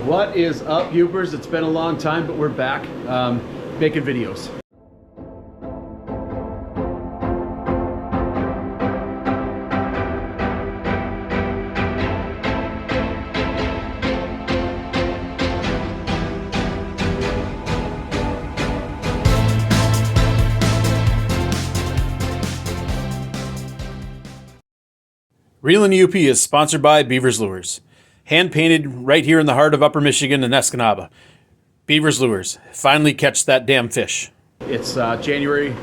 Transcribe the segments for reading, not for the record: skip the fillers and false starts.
What is up, Youpers? It's been a long time, but we're back making videos. Reelin' UP is sponsored by Beavers Lures. Hand-painted right here in the heart of Upper Michigan and Escanaba. Beavers Lures. Finally catch that damn fish. It's January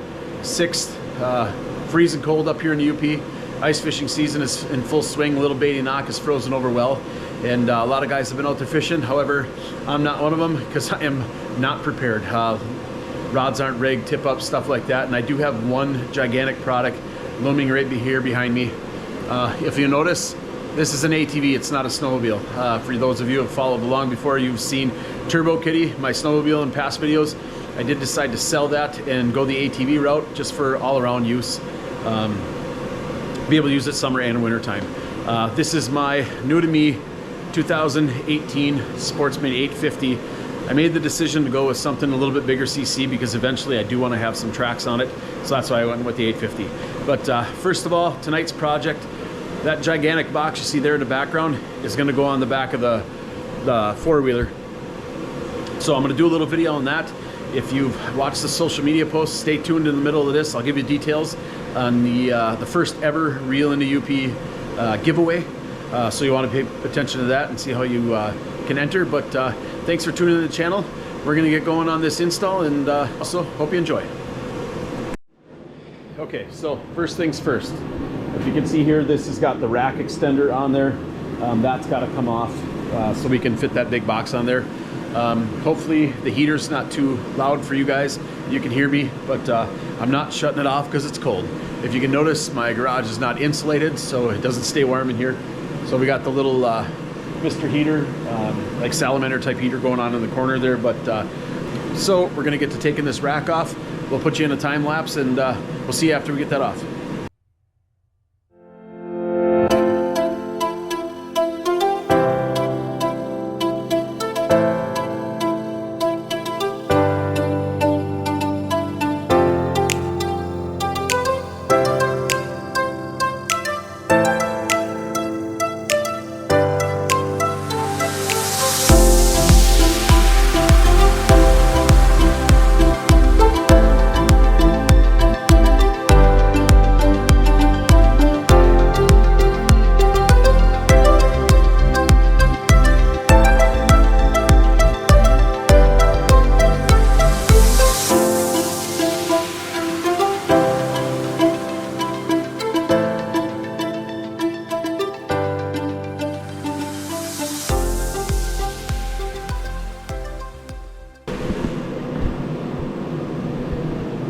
6th, freezing cold up here in the UP. Ice fishing season is in full swing. Little Beatty Knock is frozen over well. And a lot of guys have been out there fishing. However, I'm not one of them because I am not prepared. Rods aren't rigged, tip up, stuff like that. And I do have one gigantic product looming right here behind me. If you notice, this is an ATV, it's not a snowmobile. For those of you who have followed along before, you've seen Turbo Kitty, my snowmobile, in past videos. I did decide to sell that and go the ATV route just for all-around use. Be able to use it summer and winter time. This is my new to me 2018 Sportsman 850. I made the decision to go with something a little bit bigger CC because eventually I do want to have some tracks on it. So that's why I went with the 850. But first of all, tonight's project, that gigantic box you see there in the background is going to go on the back of the four-wheeler. So I'm going to do a little video on that. If you've watched the social media posts, stay tuned in the middle of this. I'll give you details on the first ever Reel into UP giveaway. So you want to pay attention to that and see how you can enter. But thanks for tuning in to the channel. We're going to get going on this install, and also hope you enjoy. Okay, so first things first. If you can see here, this has got the rack extender on there. That's got to come off so we can fit that big box on there. Hopefully the heater's not too loud for you guys. You can hear me, but I'm not shutting it off because it's cold. If you can notice, my garage is not insulated, so it doesn't stay warm in here. So we got the little Mr. Heater, like salamander type heater going on in the corner there. But so we're gonna get to taking this rack off. We'll put you in a time lapse, and we'll see you after we get that off.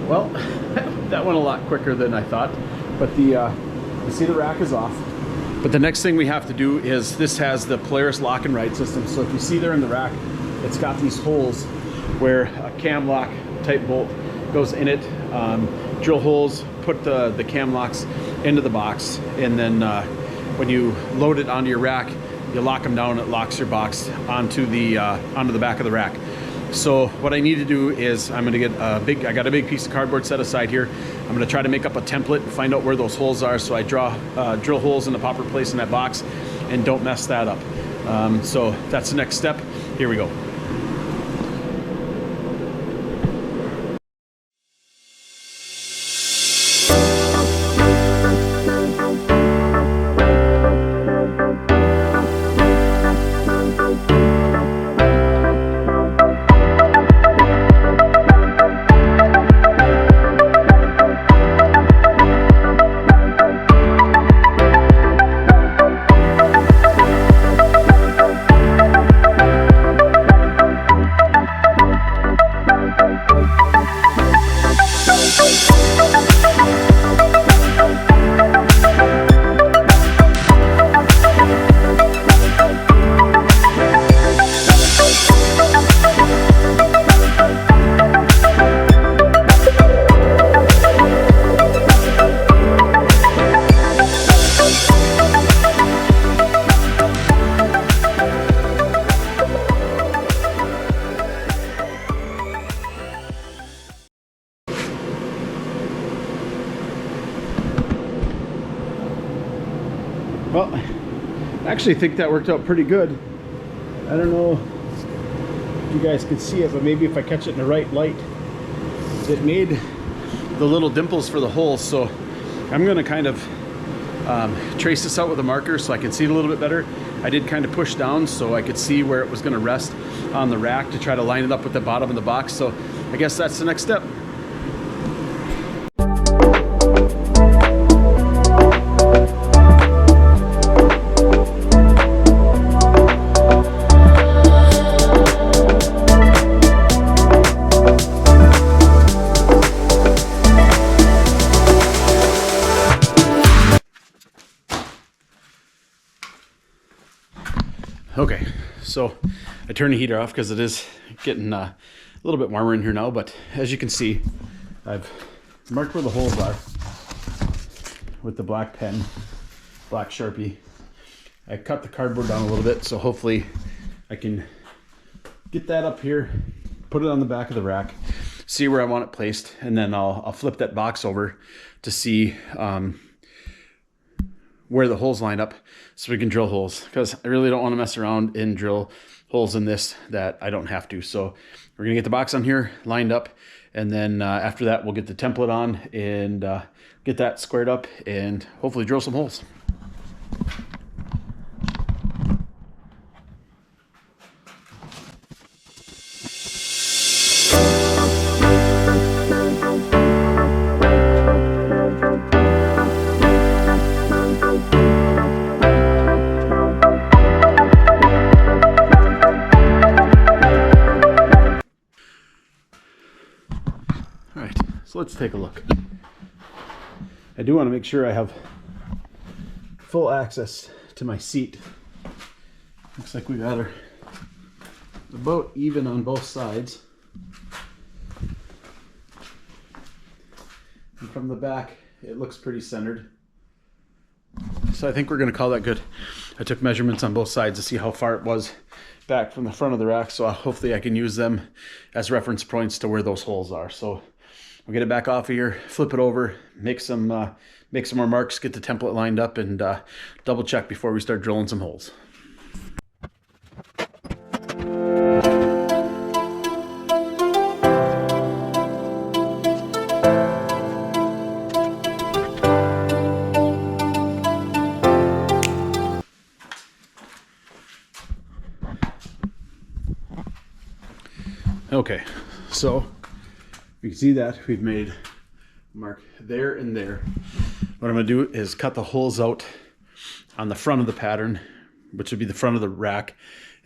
Well, that went a lot quicker than I thought, but you see the rack is off. But the next thing we have to do is, this has the Polaris lock and ride system. So if you see there in the rack, it's got these holes where a cam lock type bolt goes in it. Drill holes, put the cam locks into the box, and then when you load it onto your rack, you lock them down, it locks your box onto the back of the rack. So what I need to do is, I'm gonna get I got a big piece of cardboard set aside here. I'm gonna try to make up a template and find out where those holes are, so I drill holes in the proper place in that box and don't mess that up. So that's the next step. Here we go. actually think that worked out pretty good. I don't know if you guys can see it, but maybe if I catch it in the right light, it made the little dimples for the holes. So I'm gonna kind of trace this out with a marker so I can see it a little bit better. I did kind of push down so I could see where it was gonna rest on the rack to try to line it up with the bottom of the box. So I guess that's the next step. Okay, so I turned the heater off because it is getting a little bit warmer in here now, but as you can see, I've marked where the holes are with the black pen, black Sharpie. I cut the cardboard down a little bit, so hopefully I can get that up here, put it on the back of the rack, see where I want it placed, and then I'll flip that box over to see where the holes line up so we can drill holes, because I really don't want to mess around and drill holes in this that I don't have to. So we're gonna get the box on here lined up, and then after that we'll get the template on and get that squared up and hopefully drill some holes. So let's take a look. I do want to make sure I have full access to my seat. Looks like we got her about even on both sides. And from the back, it looks pretty centered. So I think we're going to call that good. I took measurements on both sides to see how far it was back from the front of the rack, so hopefully I can use them as reference points to where those holes are. So we'll get it back off of here, flip it over, make some more marks, get the template lined up, and double check before we start drilling some holes. Okay, so you can see that we've made a mark there and there. What I'm going to do is cut the holes out on the front of the pattern, which would be the front of the rack,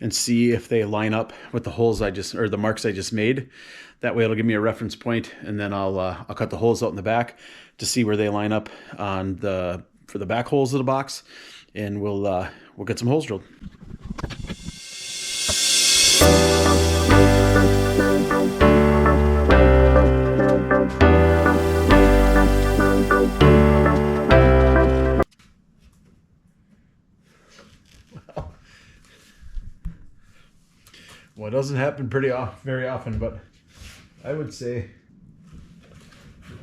and see if they line up with the holes the marks I just made. That way it'll give me a reference point, and then I'll cut the holes out in the back to see where they line up for the back holes of the box, and we'll get some holes drilled. Well, it doesn't happen very often, but I would say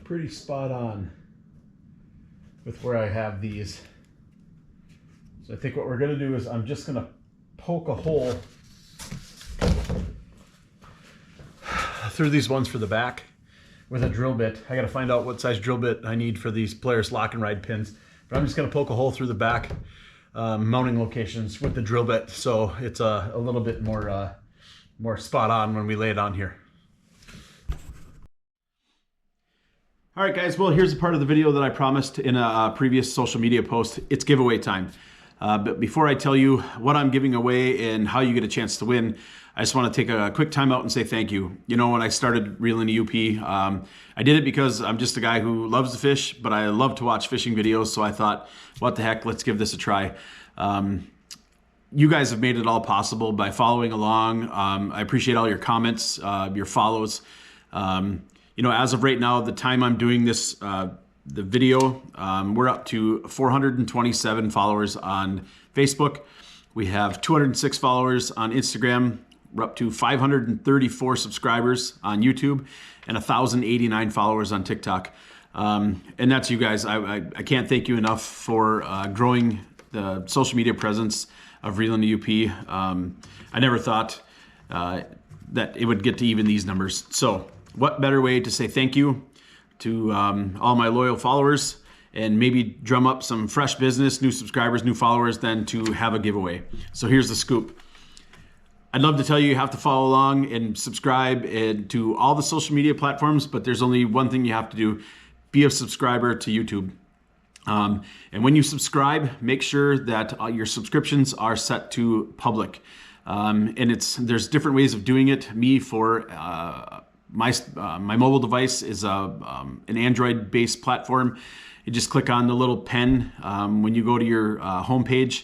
pretty spot on with where I have these. So I think what we're going to do is I'm just going to poke a hole through these ones for the back with a drill bit. I got to find out what size drill bit I need for these Polaris lock and ride pins, but I'm just going to poke a hole through the back mounting locations with the drill bit, so it's a little bit more spot on when we lay it on here. All right, guys, well, here's a part of the video that I promised in a previous social media post. It's giveaway time. But before I tell you what I'm giving away and how you get a chance to win, I just want to take a quick time out and say thank you. You know, when I started reeling UP, I did it because I'm just a guy who loves to fish, but I love to watch fishing videos. So I thought, what the heck, let's give this a try. You guys have made it all possible by following along. I appreciate all your comments, your follows. You know, as of right now, the time I'm doing this, the video, we're up to 427 followers on Facebook. We have 206 followers on Instagram. We're up to 534 subscribers on YouTube and 1,089 followers on TikTok. And that's you guys. I can't thank you enough for growing the social media presence of Reeling to UP. I never thought that it would get to even these numbers. So what better way to say thank you to all my loyal followers and maybe drum up some fresh business, new subscribers, new followers, than to have a giveaway. So here's the scoop. I'd love to tell you have to follow along and subscribe to all the social media platforms, but there's only one thing you have to do: be a subscriber to YouTube. And when you subscribe, make sure that your subscriptions are set to public. And there's different ways of doing it. Me, for my mobile device is an Android-based platform. You just click on the little pen when you go to your homepage,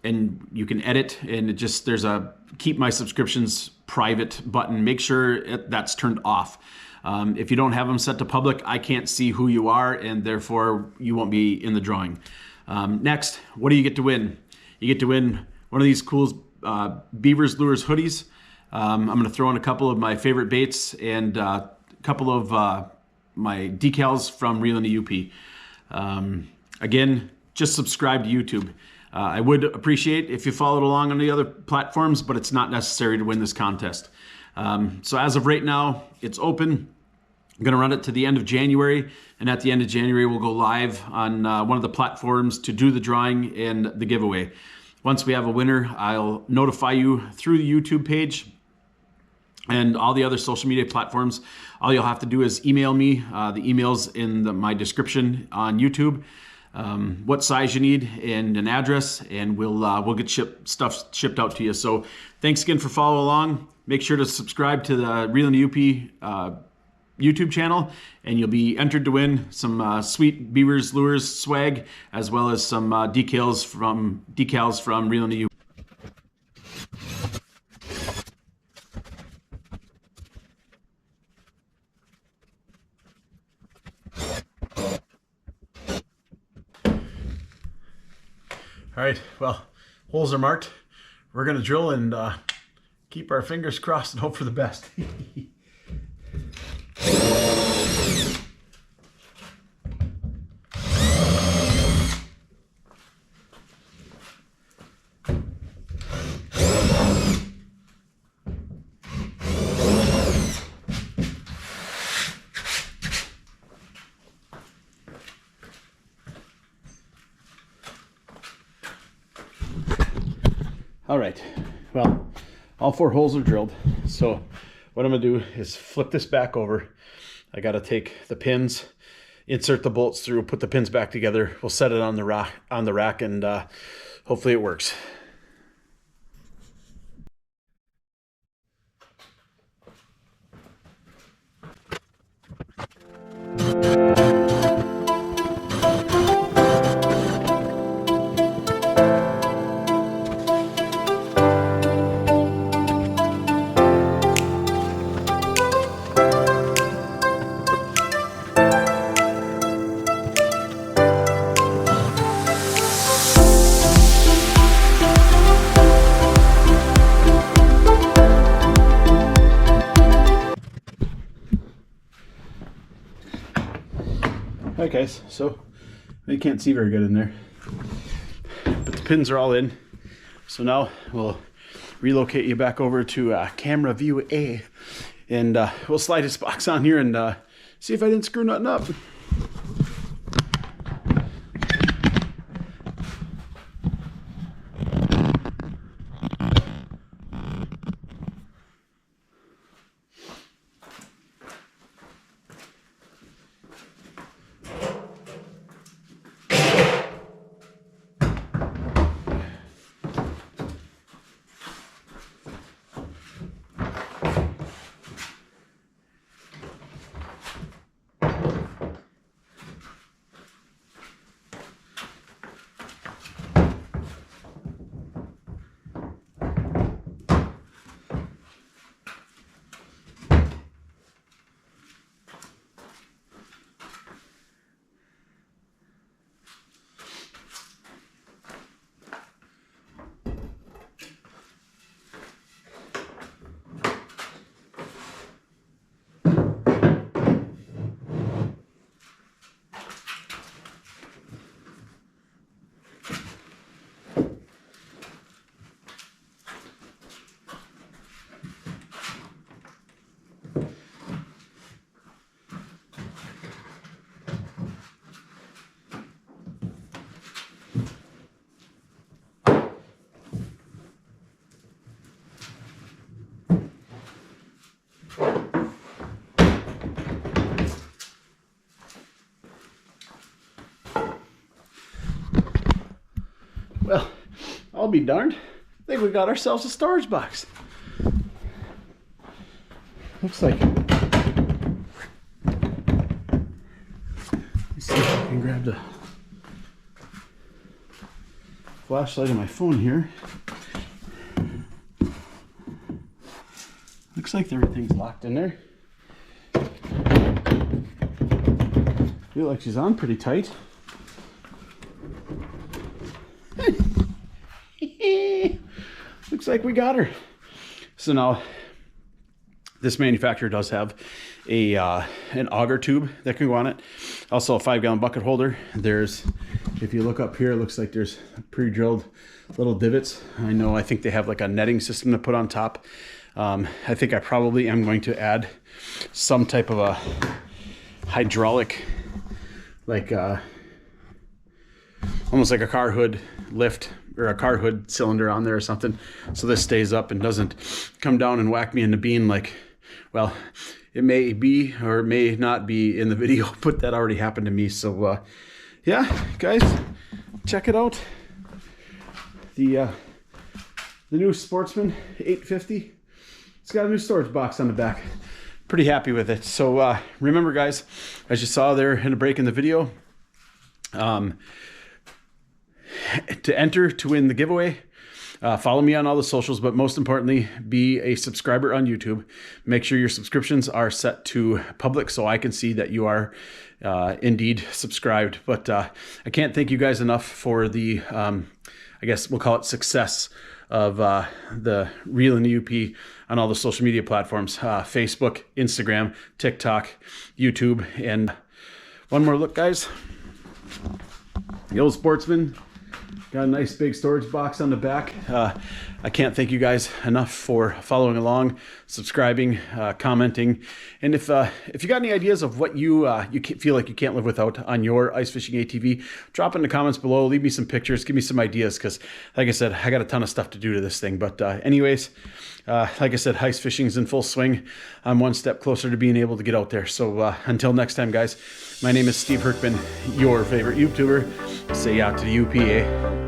and you can edit. And there's a keep my subscriptions private button. Make sure that's turned off. If you don't have them set to public, I can't see who you are, and therefore you won't be in the drawing. Next, what do you get to win? You get to win one of these cool Beavers Lures hoodies. I'm going to throw in a couple of my favorite baits and a couple of my decals from Reeling to UP. Again, just subscribe to YouTube. I would appreciate if you followed along on the other platforms, but it's not necessary to win this contest. So as of right now, it's open. I'm going to run it to the end of January, and at the end of January, we'll go live on one of the platforms to do the drawing and the giveaway. Once we have a winner, I'll notify you through the YouTube page and all the other social media platforms. All you'll have to do is email me. The email's in my description on YouTube. What size you need and an address, and we'll get stuff shipped out to you. So thanks again for following along. Make sure to subscribe to the Reeling to UP YouTube channel, and you'll be entered to win some sweet Beavers Lures swag, as well as some decals from Reeling to UP. All right, well, holes are marked. We're gonna drill and keep our fingers crossed and hope for the best. All right, well, all 4 holes are drilled. So what I'm gonna do is flip this back over. I gotta take the pins, insert the bolts through, put the pins back together. We'll set it on the rack, and hopefully it works. Alright guys, so you can't see very good in there, but the pins are all in. So now we'll relocate you back over to camera view A, and we'll slide this box on here and see if I didn't screw nothing up. be darned. I think we got ourselves a storage box. Looks like. Let's see if I can grab the flashlight on my phone here. Looks like everything's locked in there. Feel like she's on pretty tight. Looks like we got her. So now, this manufacturer does have a an auger tube that can go on it. Also a 5-gallon bucket holder. There's, if you look up here, it looks like there's pre-drilled little divots. I think they have like a netting system to put on top. I think I probably am going to add some type of a hydraulic, like almost like a car hood lift or a car hood cylinder on there or something, so this stays up and doesn't come down and whack me in the bean like, well, it may be or may not be in the video, but that already happened to me. So yeah, guys, check it out. The new Sportsman 850. It's got a new storage box on the back. Pretty happy with it. So remember, guys, as you saw there in a break in the video, to enter to win the giveaway, follow me on all the socials, but most importantly, be a subscriber on YouTube. Make sure your subscriptions are set to public so I can see that you are indeed subscribed. But I can't thank you guys enough for the, I guess we'll call it success of the Reelin' UP on all the social media platforms, Facebook, Instagram, TikTok, YouTube. And one more look, guys. The old Sportsman. Got a nice big storage box on the back. I can't thank you guys enough for following along, subscribing, commenting, and if you got any ideas of what you feel like you can't live without on your ice fishing ATV, drop in the comments below. Leave me some pictures. Give me some ideas, because, like I said, I got a ton of stuff to do to this thing. But anyways, like I said, ice fishing's in full swing. I'm one step closer to being able to get out there. So until next time, guys, my name is Steve Herkman, your favorite YouTuber. Say out to the UP, eh?